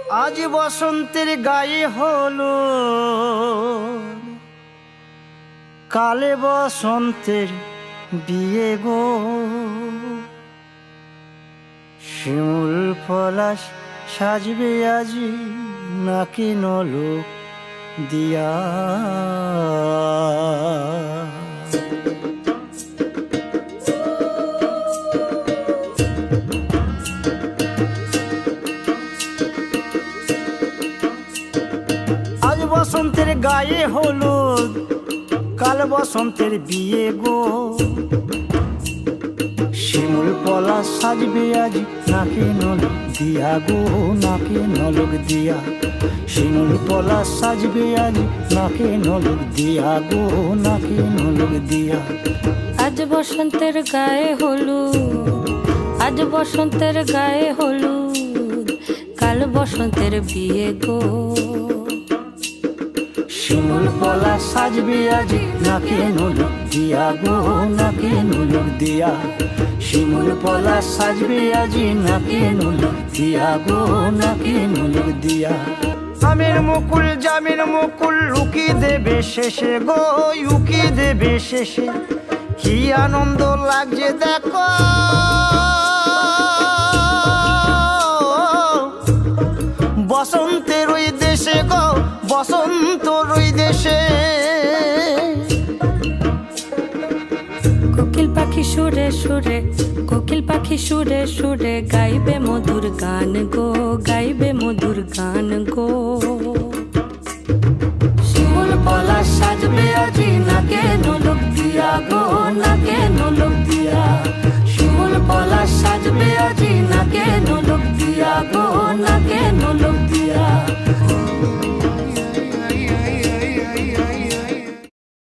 আজ বসন্তের গায়ে হলো, কালে বসন্তের বিয়ে গো। শিমুল পলাশ সাজবে আজি নাকি নলক দিয়া। আজ বসন্তের গায়ে হলুদ, কাল বসন্তের বিয়ে গো। শিমুল পলাশ সাজবে আজ নাকে নলক দিয়া গো, নাকে নলক দিয়া। শিমুল পলাশ সাজবে আজ নাকে নলক দিয়া গো, নাকে নলক দিয়া। আজ বসন্তের গায়ে হলুদ, আজ বসন্তের গায়ে হলুদ, কাল বসন্তের বিয়ে গো। শিমুল পলাশ সাজবে আজ নাকে নলক দিয়া গো, নাকে নলক দিয়া। শিমুল পলাশ সাজবে আজি নাকে নলক দিয়া গো, নাকে নলক দিয়া। আমের মুকুল জামের মুকুল লুকি দেবে শেষে গো, উকি দেবে শেষে। কি আনন্দ লাগছে দেখো, বসন্তের ওই দেশে গো, বসন্তর ওই দেশে। কোকিল পাখি সুরে সুরে, কোকিল পাখি সুরে সুরে গাইবে মধুর গান গো।